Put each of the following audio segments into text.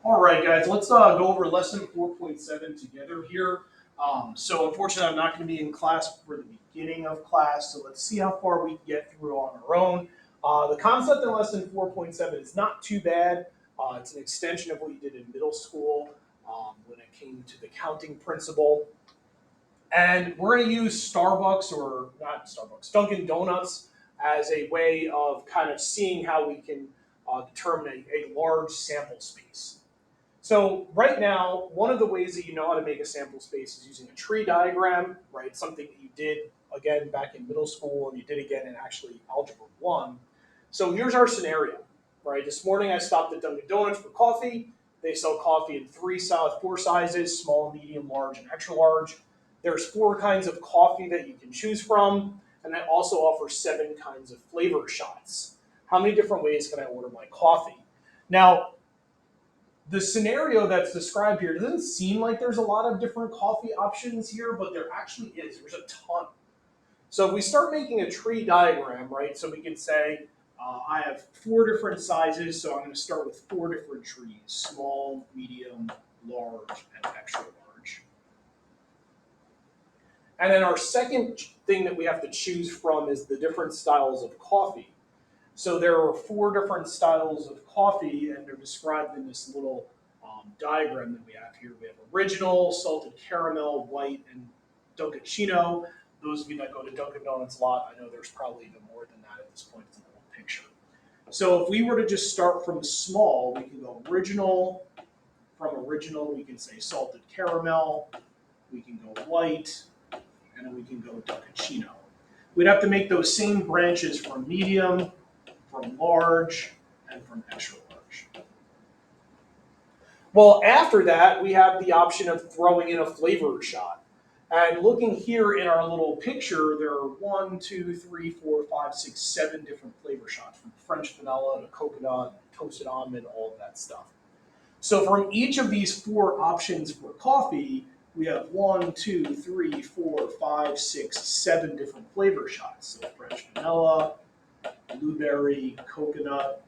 All right, guys, let's go over lesson 4.7 together here. So unfortunately, I'm not going to be in class for the beginning of class, so let's see how far we can get through on our own. The concept in lesson 4.7 is not too bad. It's an extension of what you did in middle school when it came to the counting principle. And we're going to use Starbucks, or not Starbucks, Dunkin' Donuts as a way of kind of seeing how we can determine a large sample space. So right now, one of the ways that you know how to make a sample space is using a tree diagram, right? Something that you did again back in middle school and you did again in actually Algebra 1. So here's our scenario, right? This morning I stopped at Dunkin' Donuts for coffee. They sell coffee in four sizes: small, medium, large, and extra large. There's four kinds of coffee that you can choose from, and they also offer seven kinds of flavor shots. How many different ways can I order my coffee? Now, the scenario that's described here doesn't seem like there's a lot of different coffee options here, but there actually is. There's a ton. So if we start making a tree diagram, right, so we can say, I have four different sizes, so I'm going to start with four different trees: small, medium, large, and extra large. And then our second thing that we have to choose from is the different styles of coffee. So there are four different styles of coffee, and they're described in this little diagram that we have here. We have original, salted caramel, white, and Dunkachino. Those of you that go to Dunkin' Donuts a lot, I know there's probably even more than that at this point in the whole picture. So if we were to just start from small, we can go original. From original, we can say salted caramel. We can go white, and then we can go Dunkachino. We'd have to make those same branches from medium, from large, and from extra large. Well, after that, we have the option of throwing in a flavor shot. And looking here in our little picture, there are 7 different flavor shots, from French vanilla to coconut, toasted almond, all of that stuff. So from each of these four options for coffee, we have 7 different flavor shots. So French vanilla, blueberry, coconut,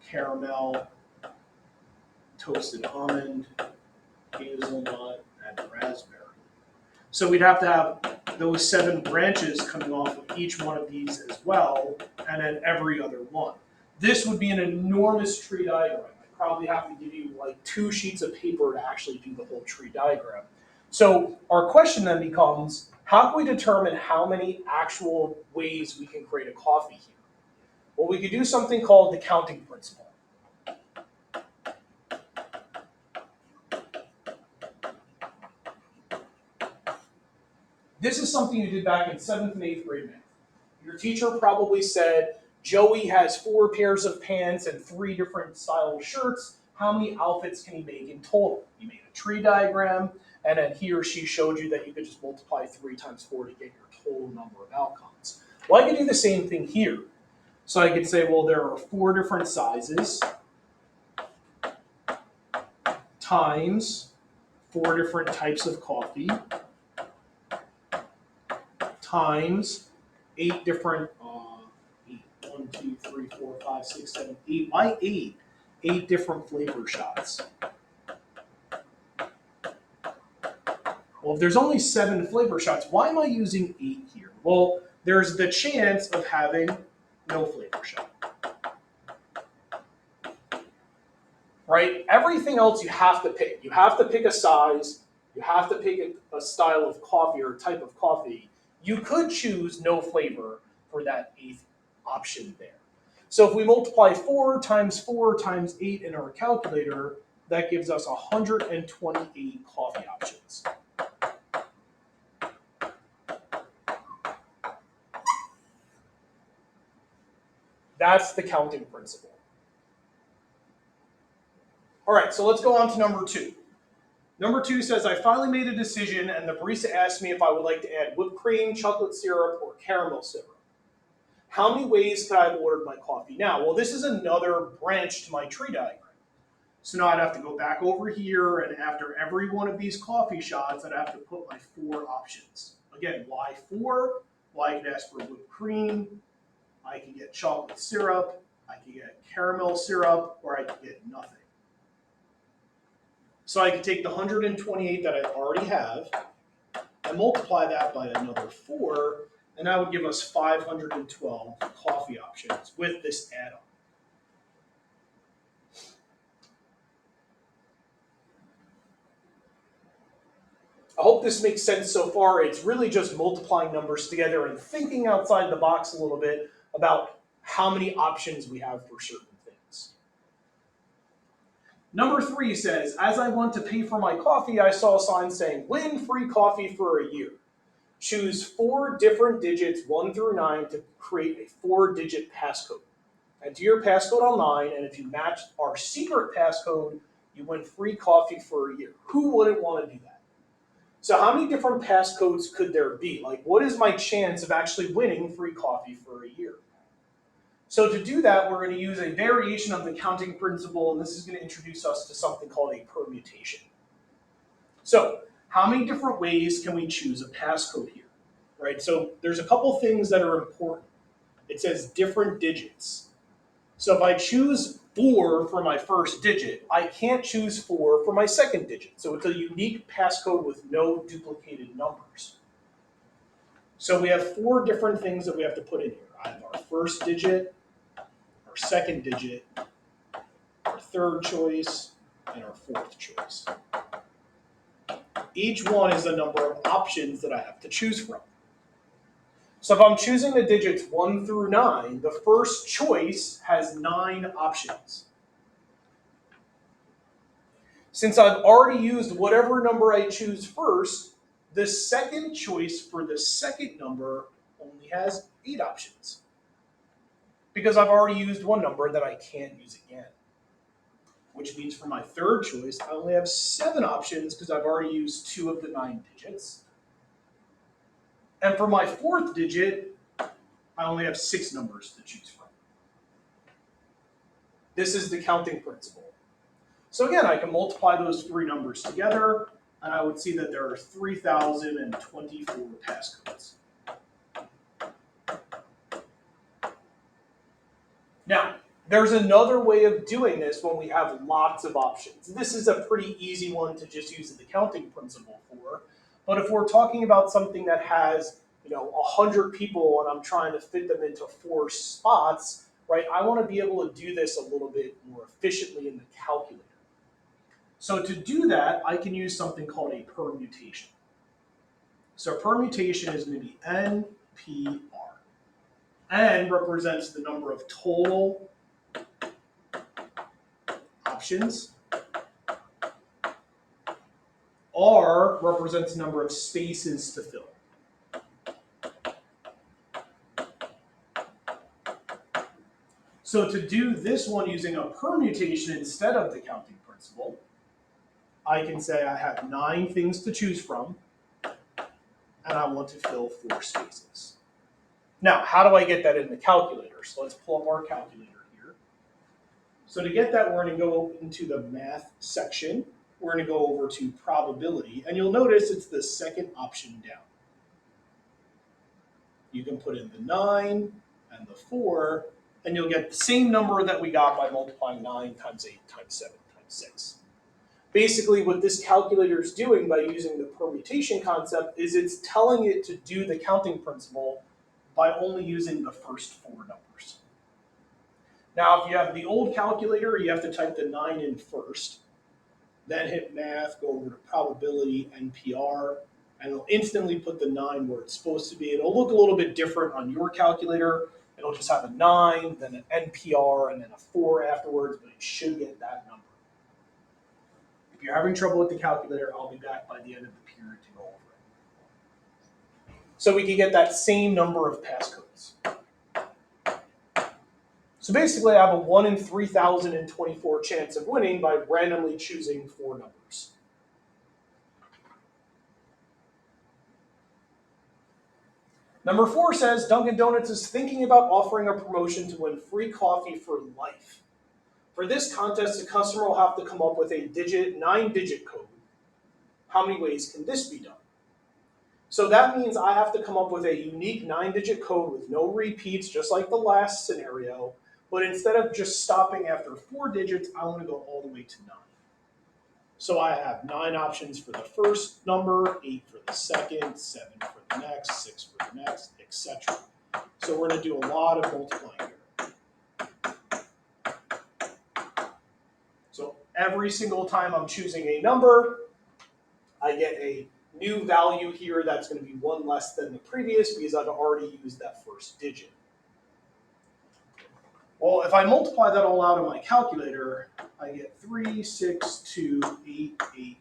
caramel, toasted almond, hazelnut, and raspberry. So we'd have to have those 7 branches coming off of each one of these as well, and then every other one. This would be an enormous tree diagram. I'd probably have to give you like 2 sheets of paper to actually do the whole tree diagram. So our question then becomes, how can we determine how many actual ways we can create a coffee here? Well, we could do something called the counting principle. This is something you did back in 7th and 8th grade math. Your teacher probably said, Joey has 4 pairs of pants and 3 different style shirts. How many outfits can he make in total? You made a tree diagram, and then he or she showed you that you could just multiply 3 times 4 to get your total number of outcomes. Well, I could do the same thing here. So I could say, well, there are 4 different sizes times 4 different types of coffee times 8 different, 8, 1, 2, 3, 4, 5, 6, 7, 8. Why 8? 8 different flavor shots. Well, if there's only 7 flavor shots, why am I using 8 here? Well, there's the chance of having no flavor shot. Right? Everything else you have to pick. You have to pick a size. You have to pick a style of coffee or a type of coffee. You could choose no flavor for that 8th option there. So if we multiply 4 times 4 times 8 in our calculator, that gives us 128 coffee options. That's the counting principle. All right, so let's go on to number 2. Number 2 says, I finally made a decision, and the barista asked me if I would like to add whipped cream, chocolate syrup, or caramel syrup. How many ways could I have ordered my coffee now? Well, this is another branch to my tree diagram. So now I'd have to go back over here, and after every one of these coffee shots, I'd have to put my 4 options. Again, why 4? Well, I could ask for whipped cream, I could get chocolate syrup, I could get caramel syrup, or I could get nothing. So I can take the 128 that I already have and multiply that by another 4, and that would give us 512 coffee options with this add-on. I hope this makes sense so far. It's really just multiplying numbers together and thinking outside the box a little bit about how many options we have for certain things. Number 3 says, as I want to pay for my coffee, I saw a sign saying, win free coffee for a year. Choose 4 different digits, 1 through 9, to create a 4-digit passcode. Enter your passcode online, and if you match our secret passcode, you win free coffee for a year. Who wouldn't want to do that? So how many different passcodes could there be? Like, what is my chance of actually winning free coffee for a year? So to do that, we're going to use a variation of the counting principle, and this is going to introduce us to something called a permutation. So how many different ways can we choose a passcode here? Right, so there's a couple things that are important. It says different digits. So if I choose 4 for my first digit, I can't choose 4 for my second digit. So it's a unique passcode with no duplicated numbers. So we have 4 different things that we have to put in here. I have our first digit, our second digit, our third choice, and our fourth choice. Each one is the number of options that I have to choose from. So if I'm choosing the digits 1 through 9, the first choice has 9 options. Since I've already used whatever number I choose first, the second choice for the second number only has 8 options. Because I've already used one number that I can't use again. Which means for my third choice, I only have 7 options because I've already used 2 of the 9 digits. And for my fourth digit, I only have 6 numbers to choose from. This is the counting principle. So again, I can multiply those 3 numbers together, and I would see that there are 3,024 passcodes. Now, there's another way of doing this when we have lots of options. This is a pretty easy one to just use the counting principle for. But if we're talking about something that has 100 people and I'm trying to fit them into 4 spots, right? I want to be able to do this a little bit more efficiently in the calculator. So to do that, I can use something called a permutation. So permutation is going to be NPR. N represents the number of total options. R represents the number of spaces to fill. So to do this one using a permutation instead of the counting principle, I can say I have 9 things to choose from, and I want to fill 4 spaces. Now, how do I get that in the calculator? So let's pull up our calculator here. So to get that, we're going to go into the math section. We're going to go over to probability, and you'll notice it's the second option down. You can put in the 9 and the 4, and you'll get the same number that we got by multiplying 9 times 8 times 7 times 6. Basically, what this calculator is doing by using the permutation concept is it's telling it to do the counting principle by only using the first 4 numbers. Now, if you have the old calculator, you have to type the 9 in first, then hit math, go over to probability, NPR, and it'll instantly put the 9 where it's supposed to be. It'll look a little bit different on your calculator. It'll just have a 9, then an NPR, and then a 4 afterwards, but it should get that number. If you're having trouble with the calculator, I'll be back by the end of the period to go over it. So we can get that same number of passcodes. So basically, I have a 1 in 3,024 chance of winning by randomly choosing 4 numbers. Number 4 says Dunkin' Donuts is thinking about offering a promotion to win free coffee for life. For this contest, the customer will have to come up with a 9-digit code. How many ways can this be done? So that means I have to come up with a unique 9-digit code with no repeats, just like the last scenario. But instead of just stopping after 4 digits, I want to go all the way to 9. So I have 9 options for the first number, 8 for the second, 7 for the next, 6 for the next, etc. So we're going to do a lot of multiplying here. So every single time I'm choosing a number, I get a new value here that's going to be 1 less than the previous because I've already used that first digit. Well, if I multiply that all out of my calculator, I get 362,880.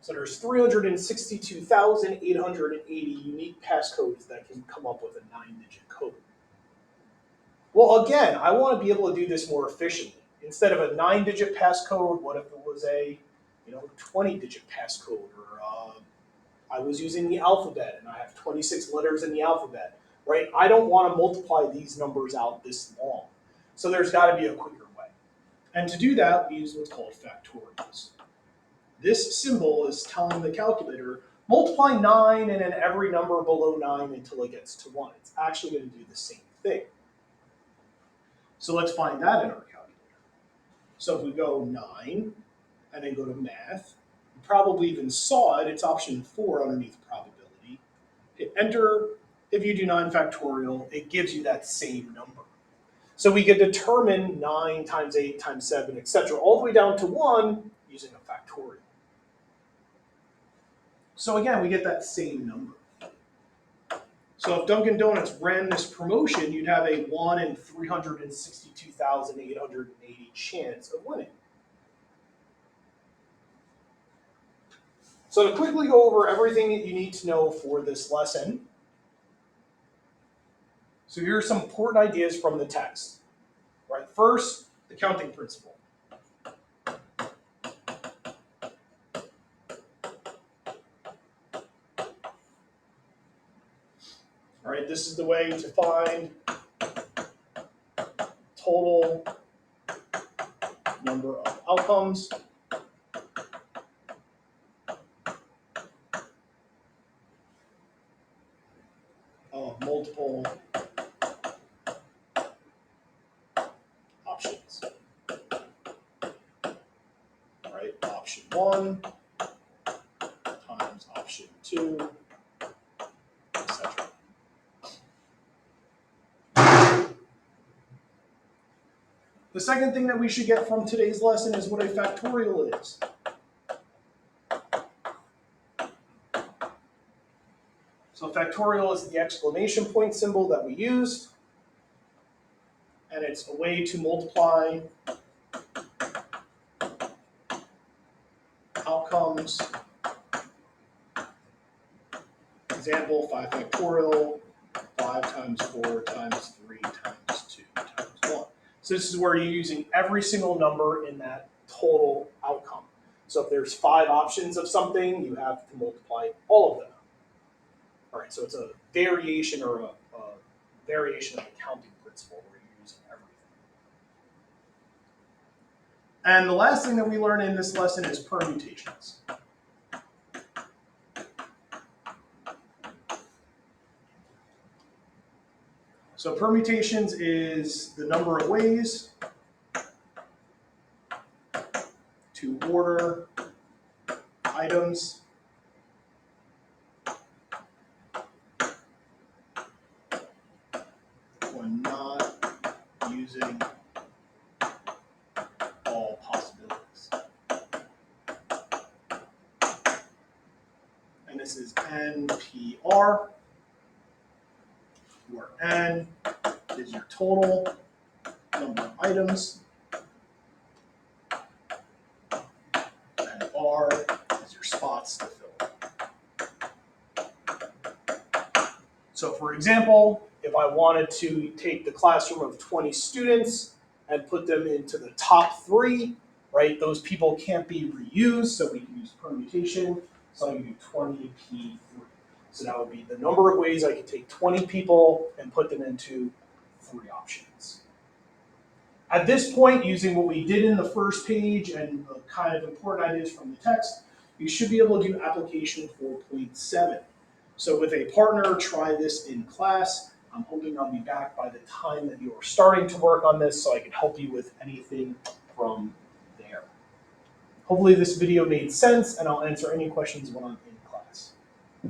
So there's 362,880 unique passcodes that can come up with a 9-digit code. Well, again, I want to be able to do this more efficiently. Instead of a 9-digit passcode, what if it was a 20-digit passcode? Or I was using the alphabet and I have 26 letters in the alphabet, right? I don't want to multiply these numbers out this long. So there's got to be a quicker way. And to do that, we use what's called factorials. This symbol is telling the calculator, multiply 9 and then every number below 9 until it gets to 1. It's actually going to do the same thing. So let's find that in our calculator. So if we go 9 and then go to math, you probably even saw it, it's option 4 underneath probability. Hit enter. If you do 9 factorial, it gives you that same number. So we can determine 9 times 8 times 7, etc., all the way down to 1 using a factorial. So again, we get that same number. So if Dunkin' Donuts ran this promotion, you'd have a 1 in 362,880 chance of winning. So to quickly go over everything that you need to know for this lesson, so here are some important ideas from the text. Right, first, the counting principle. All right, this is the way to find total number of outcomes. Of multiple options. All right, option 1 times option 2, etc. The second thing that we should get from today's lesson is what a factorial is. So factorial is the exclamation point symbol that we used, and it's a way to multiply outcomes. Example, 5 factorial, 5 times 4 times 3 times 2 times 1. So this is where you're using every single number in that total outcome. So if there's 5 options of something, you have to multiply all of them. All right, so it's a variation or a variation of the counting principle where you're using everything. And the last thing that we learn in this lesson is permutations. So permutations is the number of ways to order items when not using all possibilities. And this is NPR, where N is your total number of items, and R is your spots to fill. So for example, if I wanted to take the classroom of 20 students and put them into the top 3, right, those people can't be reused, so we can use permutation. So I can do 20p3. So that would be the number of ways I could take 20 people and put them into 3 options. At this point, using what we did in the first page and the kind of important ideas from the text, you should be able to do application 4.7. So with a partner, try this in class. I'm hoping I'll be back by the time that you're starting to work on this so I can help you with anything from there. Hopefully this video made sense, and I'll answer any questions when I'm in